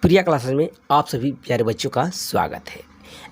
प्रिया classes में आप सभी प्यारे बच्चों का स्वागत है।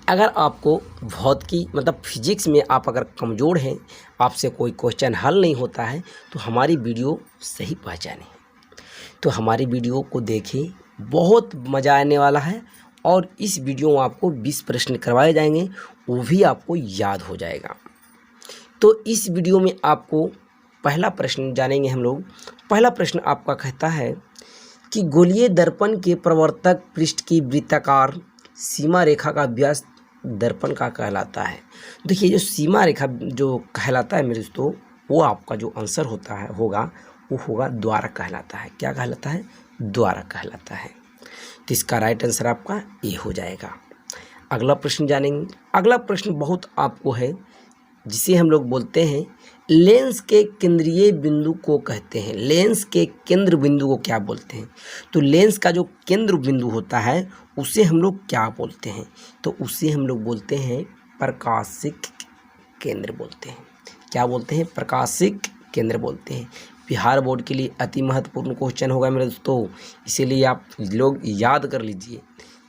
अगर आपको भौतिकी मतलब फिजिक्स में आप अगर कमज़ोर हैं, आपसे कोई क्वेश्चन हल नहीं होता है, तो हमारी वीडियो सही पहचाने। तो हमारी वीडियो को देखें, बहुत मज़ा आने वाला है। और इस वीडियो में आपको 20 प्रश्न करवाए जाएंगे, वो भी आपको याद हो जाएगा। तो इस वीडियो में आपको पहला प्रश्न जानेंगे हम लोग। पहला प्रश्न आपका कहता है कि गोलीय दर्पण के प्रवर्तक पृष्ठ की वृत्ताकार सीमा रेखा का व्यास दर्पण का कहलाता है। देखिए, जो सीमा रेखा जो कहलाता है मेरे दोस्तों, वो आपका जो आंसर होता है वो होगा द्वारक कहलाता है। क्या कहलाता है? द्वारक कहलाता है। तो इसका राइट आंसर आपका ए हो जाएगा। अगला प्रश्न जानेंगे। अगला प्रश्न बहुत आपको है, जिसे हम लोग बोलते हैं लेंस के केंद्रीय बिंदु को कहते हैं। लेंस के केंद्र बिंदु को क्या बोलते हैं? तो लेंस का जो केंद्र बिंदु होता है उसे हम लोग क्या बोलते हैं? तो उसे हम लोग बोलते हैं प्रकाशिक केंद्र बोलते हैं। क्या बोलते हैं? प्रकाशिक केंद्र बोलते हैं। बिहार बोर्ड के लिए अति महत्वपूर्ण क्वेश्चन होगा मेरे दोस्तों, इसीलिए आप लोग याद कर लीजिए।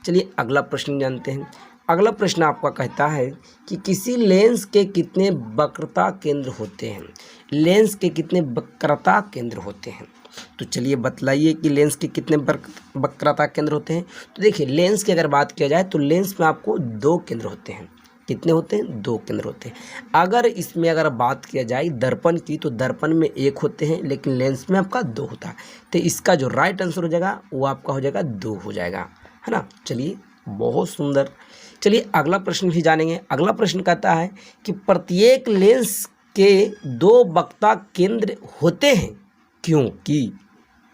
चलिए अगला प्रश्न जानते हैं। अगला प्रश्न आपका कहता है कि किसी लेंस के कितने वक्रता केंद्र होते हैं? लेंस के कितने वक्रता केंद्र होते हैं? तो चलिए बतलाइए कि लेंस के कितने वक्रता केंद्र होते हैं। तो देखिए, लेंस की अगर बात किया जाए तो लेंस में आपको 2 केंद्र होते हैं। कितने होते हैं? 2 केंद्र होते हैं। अगर इसमें अगर बात किया जाए दर्पण की, तो दर्पण में 1 होते हैं, लेकिन लेंस में आपका 2 होता है। तो इसका जो राइट आंसर हो जाएगा वो आपका हो जाएगा 2 हो जाएगा, है ना। चलिए, बहुत सुंदर। चलिए अगला प्रश्न भी जानेंगे। अगला प्रश्न कहता है कि प्रत्येक लेंस के 2 वक्रता केंद्र होते हैं क्योंकि,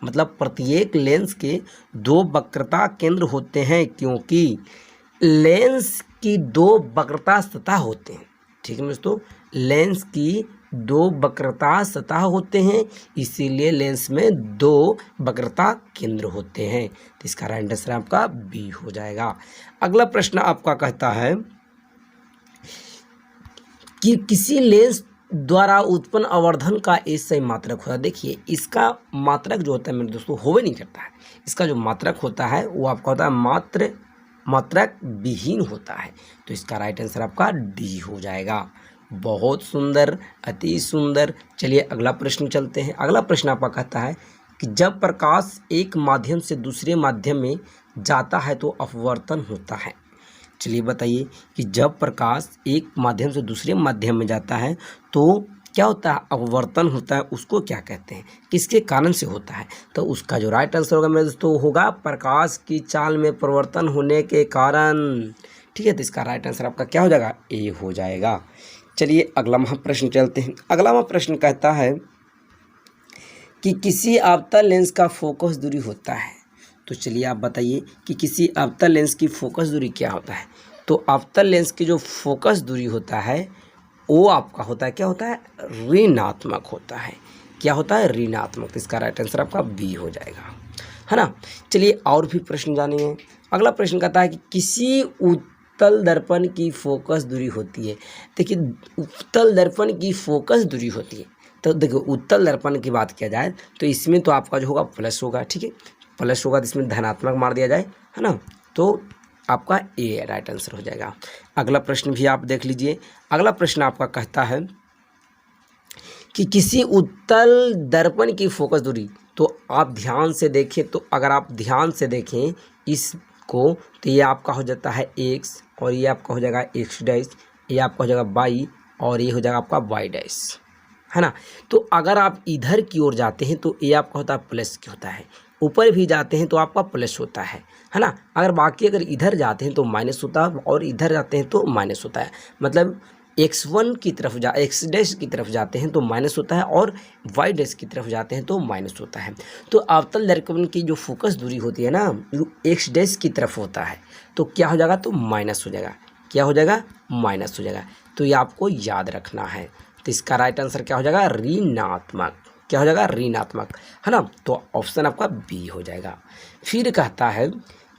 मतलब प्रत्येक लेंस के 2 वक्रता केंद्र होते हैं क्योंकि लेंस की 2 वक्रता सतह होते हैं। ठीक है दोस्तों, लेंस की 2 वक्रता सतह होते हैं, इसीलिए लेंस में 2 वक्रता केंद्र होते हैं। तो इसका राइट आंसर आपका बी हो जाएगा। अगला प्रश्न आपका कहता है कि किसी लेंस द्वारा उत्पन्न आवर्धन का एक सही मात्रक होता है। देखिए, इसका मात्रक जो होता है मेरे दोस्तों होवे नहीं करता है। इसका जो मात्रक होता है वो आपका होता है मात्रक विहीन होता है। तो इसका राइट आंसर आपका डी हो जाएगा। बहुत सुंदर, अति सुंदर। चलिए अगला प्रश्न चलते हैं। अगला प्रश्न आपका कहता है कि जब प्रकाश एक माध्यम से दूसरे माध्यम में जाता है तो अपवर्तन होता है। चलिए बताइए कि जब प्रकाश एक माध्यम से दूसरे माध्यम में जाता है तो क्या होता है? अपवर्तन होता है। उसको क्या कहते हैं? किसके कारण से होता है? तो उसका जो राइट आंसर होगा मेरे दोस्तों होगा प्रकाश की चाल में परिवर्तन होने के कारण। ठीक है, तो इसका राइट आंसर आपका क्या हो जाएगा? ए हो जाएगा। चलिए अगला प्रश्न चलते हैं। अगला प्रश्न कहता है कि किसी अवतल लेंस का फोकस दूरी होता है। तो चलिए आप बताइए कि किसी अवतल लेंस की फोकस दूरी क्या होता है। तो अवतल लेंस की जो फोकस दूरी होता है वो आपका होता है, क्या होता है? ऋणात्मक होता है। क्या होता है? ऋणात्मक। इसका राइट आंसर आपका बी हो जाएगा, है ना। चलिए और भी प्रश्न जानेंगे। अगला प्रश्न कहता है कि किसी उत्तल दर्पण की फोकस दूरी होती है। देखिए, उत्तल दर्पण की फोकस दूरी होती है। तो देखो, उत्तल दर्पण की बात किया जाए तो इसमें तो आपका जो होगा प्लस होगा। ठीक है, प्लस होगा तो इसमें धनात्मक मार दिया जाए, है ना। तो आपका ए राइट आंसर हो जाएगा। अगला प्रश्न भी आप देख लीजिए। अगला प्रश्न आपका कहता है कि किसी उत्तल दर्पण की फोकस दूरी, तो आप ध्यान से देखें, तो अगर आप ध्यान से देखें इसको तो ये आपका हो जाता है एक्स, और ये आपका हो जाएगा एक्स डैश, ये आपका हो जाएगा वाई, और ये हो जाएगा आपका वाई डैश, है ना। तो अगर आप इधर की ओर जाते हैं तो ये आपका होता है प्लस की होता है, ऊपर भी जाते हैं तो आपका प्लस होता है ना। अगर बाकी अगर इधर जाते हैं तो माइनस होता है, और इधर जाते हैं तो माइनस होता है। मतलब x1 की तरफ एक्स डैश की तरफ जाते हैं तो माइनस होता है, और y डैश की तरफ जाते हैं तो माइनस होता है। तो अवतल दर्पण की जो फोकस दूरी होती है ना, एक्स डैश की तरफ होता है, तो क्या हो जाएगा? तो माइनस हो जाएगा। क्या हो जाएगा? माइनस हो जाएगा। तो ये आपको याद रखना है। तो इसका राइट आंसर क्या हो जाएगा? ऋणात्मक। क्या हो जाएगा? ऋणात्मक, है ना। तो ऑप्शन आपका बी हो जाएगा। फिर कहता है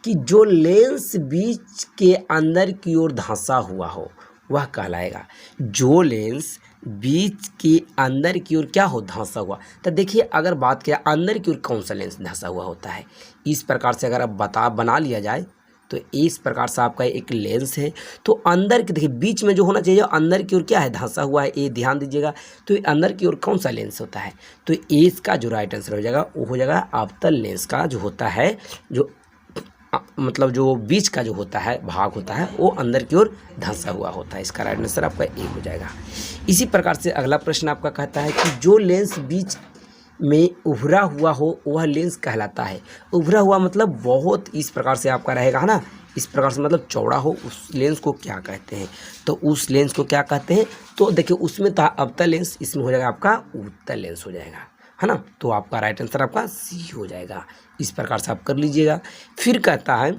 कि जो लेंस बीच के अंदर की ओर धंसा हुआ हो वह कहलाएगा। जो लेंस बीच के अंदर की ओर क्या हो, धंसा हुआ। तो देखिए अगर बात किया अंदर की ओर कौन सा लेंस धंसा हुआ होता है, इस प्रकार से अगर अब बना लिया जाए तो इस प्रकार से आपका एक लेंस है। तो अंदर की देखिए बीच में जो होना चाहिए अंदर की ओर क्या है, धंसा हुआ है, ये ध्यान दीजिएगा। तो ये अंदर की ओर कौन सा लेंस होता है, तो इसका जो राइट आंसर हो जाएगा वो हो जाएगा अवतल लेंस का जो होता है, जो मतलब जो बीच का जो होता है भाग होता है वो अंदर की ओर धंसा हुआ होता है। इसका राइट आंसर आपका ए हो जाएगा। इसी प्रकार से अगला प्रश्न आपका कहता है कि जो लेंस बीच में उभरा हुआ हो वह लेंस कहलाता है। उभरा हुआ मतलब बहुत इस प्रकार से आपका रहेगा है ना, इस प्रकार से मतलब चौड़ा हो, उस लेंस को क्या कहते हैं, तो उस लेंस को क्या कहते हैं। तो देखिए उसमें था अवतल लेंस, इसमें हो जाएगा आपका उत्तल लेंस हो जाएगा, है ना। तो आपका राइट आंसर आपका सी हो जाएगा। इस प्रकार से आप कर लीजिएगा। फिर कहता है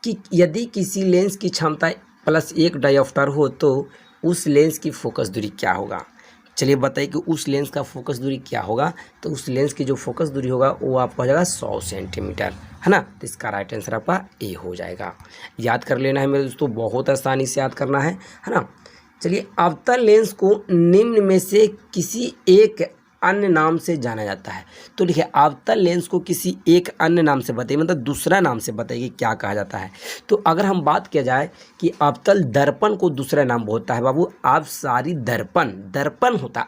कि यदि किसी लेंस की क्षमता +1 डायोप्टर हो तो उस लेंस की फोकस दूरी क्या होगा। चलिए बताइए कि उस लेंस का फोकस दूरी क्या होगा। तो उस लेंस की जो फोकस दूरी होगा वो आपका हो जाएगा 100 सेंटीमीटर, है ना। तो इसका राइट आंसर आपका ए हो जाएगा। याद कर लेना है मेरे दोस्तों, बहुत आसानी से याद करना है ना। चलिए अवतल लेंस को निम्न में से किसी एक अन्य नाम से जाना जाता है। तो देखिए अवतल लेंस को किसी एक अन्य नाम से बताइए, मतलब दूसरा नाम से बताइए क्या कहा जाता है। तो अगर हम बात किया जाए कि अवतल दर्पण को दूसरा नाम होता है बाबू आभिसारी दर्पण, दर्पण होता है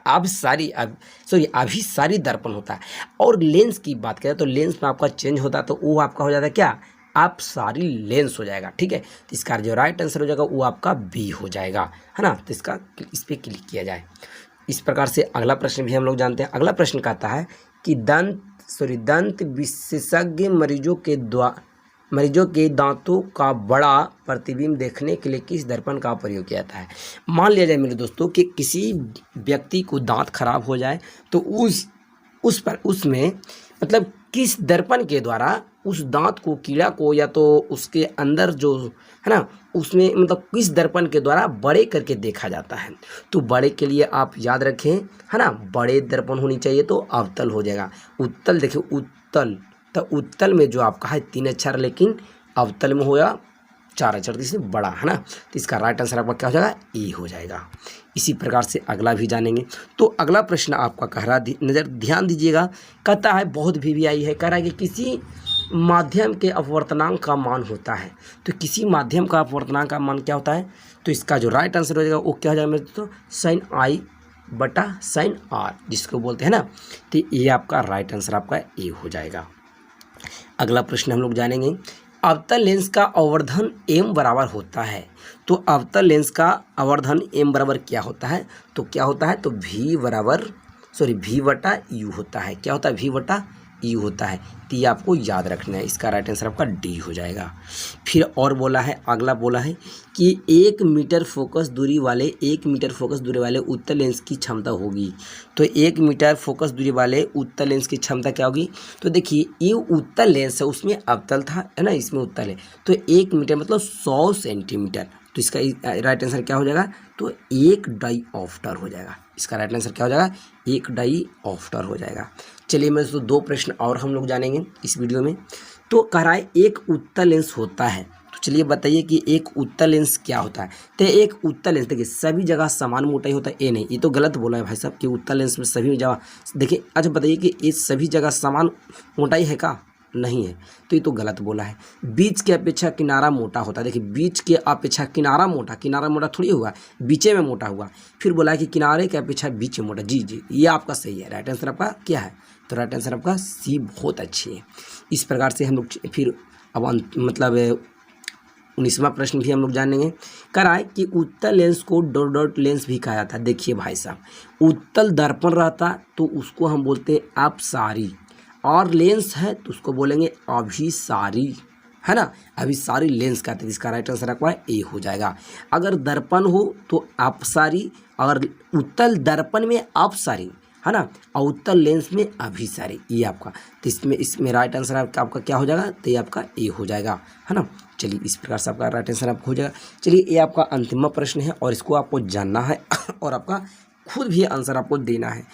अभिसारी दर्पण होता है। और लेंस की बात करें तो लेंस में आपका चेंज होता है, तो वो आपका हो जाता है क्या, अपसारी लेंस हो जाएगा। ठीक है, तो इसका जो राइट आंसर हो जाएगा वो आपका बी हो जाएगा, है ना। तो इसका इस पर क्लिक किया जाए। इस प्रकार से अगला प्रश्न भी हम लोग जानते हैं। अगला प्रश्न कहता है कि दंत विशेषज्ञ मरीजों के दांतों का बड़ा प्रतिबिंब देखने के लिए किस दर्पण का प्रयोग किया जाता है। मान लिया जाए मेरे दोस्तों कि किसी व्यक्ति को दांत खराब हो जाए तो उसमें मतलब किस दर्पण के द्वारा उस दांत को, कीड़ा को, या तो उसके अंदर जो है ना उसमें मतलब किस दर्पण के द्वारा बड़े करके देखा जाता है। तो बड़े के लिए आप याद रखें, है ना, बड़े दर्पण होनी चाहिए तो अवतल हो जाएगा। उत्तल देखिए उत्तल, तो उत्तल में जो आपका है 3 अक्षर, लेकिन अवतल में होगा 4 अक्षर, इससे बड़ा, है ना। तो इसका राइट आंसर आपका क्या हो जाएगा, ए हो जाएगा। इसी प्रकार से अगला भी जानेंगे। तो अगला प्रश्न आपका कह रहा ध्यान दीजिएगा, कहता है बहुत VVI है, कह रहा है कि किसी माध्यम के अपवर्तनांक का मान होता है। तो किसी माध्यम का अपवर्तनांक का मान क्या होता है, तो इसका जो राइट आंसर हो जाएगा वो क्या हो जाएगा मेरे दोस्तों, sin I बटा sin R जिसको बोलते हैं ना। तो ये आपका राइट आंसर आपका ए हो जाएगा। अगला प्रश्न हम लोग जानेंगे, अवतल लेंस का आवर्धन m बराबर होता है। तो अवतल लेंस का आवर्धन m बराबर क्या होता है, तो क्या होता है, तो v बटा u होता है। क्या होता है, v बटा यू होता है। तो ये आपको याद रखना है। इसका राइट आंसर आपका डी हो जाएगा। फिर और बोला है, अगला बोला है कि 1 मीटर फोकस दूरी वाले उत्तल लेंस की क्षमता होगी। तो 1 मीटर फोकस दूरी वाले उत्तल लेंस की क्षमता क्या होगी, तो देखिए ये उत्तल लेंस है, उसमें अवतल था, है ना, इसमें उत्तल है। तो 1 मीटर मतलब 100 सेंटीमीटर। तो इसका राइट आंसर क्या हो जाएगा, तो 1 डाईऑप्टर हो जाएगा। इसका राइट आंसर क्या हो जाएगा, 1 डाईऑप्टर हो जाएगा। चलिए मैं तो 2 प्रश्न और हम लोग जानेंगे इस वीडियो में। तो कह रहा है एक उत्तल लेंस होता है। तो चलिए बताइए कि एक उत्तल लेंस क्या होता है। तो एक उत्तल लेंस देखिए सभी जगह समान मोटाई होता है, ये नहीं, ये तो गलत बोला है भाई साहब कि उत्तल लेंस में सभी जगह देखिए। अच्छा बताइए कि ये सभी जगह समान मोटाई है का, नहीं है, तो ये तो गलत बोला है। बीच की अपेक्षा किनारा मोटा होता है। देखिए बीच की अपेक्षा किनारा मोटा थोड़ी हुआ, बीचे में मोटा हुआ। फिर बोला है कि किनारे की अपेक्षा बीच में मोटा। जी ये आपका सही है। राइट आंसर आपका क्या है, तो राइट आंसर आपका सी बहुत अच्छी है। इस प्रकार से हम लोग फिर अब मतलब 19वां प्रश्न भी हम लोग जानेंगे। कह रहा है कि उत्तल लेंस को डॉट लेंस भी कहा जाता है। देखिए भाई साहब, उत्तल दर्पण रहता तो उसको हम बोलते हैं अपसारी, और लेंस है तो उसको बोलेंगे अभिसारी, है ना, अभिसारी लेंस कहते हैं। इसका राइट आंसर आपका ए हो जाएगा। अगर दर्पण हो तो अपसारी, अगर उत्तल दर्पण में अपसारी, है ना, और उत्तल लेंस में अभिसारी, ये आपका। तो इसमें राइट आंसर आपका क्या हो जाएगा, तो ये आपका ए हो जाएगा, है ना। चलिए इस प्रकार से आपका राइट आंसर आपको हो जाएगा। चलिए ये आपका अंतिम प्रश्न है और इसको आपको जानना है और आपका खुद भी आंसर आपको देना है।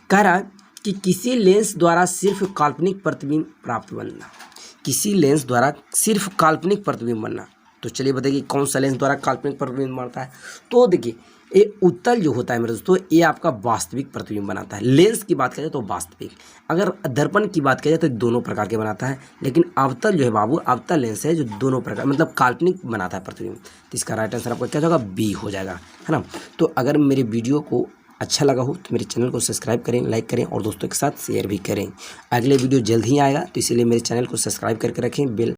कह रहा है कि किसी लेंस द्वारा सिर्फ काल्पनिक प्रतिबिंब प्राप्त बनना, किसी लेंस द्वारा सिर्फ काल्पनिक प्रतिबिंब बनना। तो चलिए बताइए कौन सा लेंस द्वारा काल्पनिक प्रतिबिंब बनता है। तो देखिए ये उत्तल जो होता है मेरे दोस्तों, ये आपका वास्तविक प्रतिबिंब बनाता है। लेंस की बात करें तो वास्तविक, अगर दर्पण की बात करें तो दोनों प्रकार के बनाता है, लेकिन अवतल जो है बाबू, अवतल लेंस है जो दोनों प्रकार मतलब काल्पनिक बनाता है प्रतिबिंब। तो इसका राइट आंसर आपका क्या होगा, बी हो जाएगा, है ना। तो अगर मेरे वीडियो को अच्छा लगा हो तो मेरे चैनल को सब्सक्राइब करें, लाइक करें और दोस्तों के साथ शेयर भी करें। अगले वीडियो जल्द ही आएगा, तो इसीलिए मेरे चैनल को सब्सक्राइब करके रखें, बेल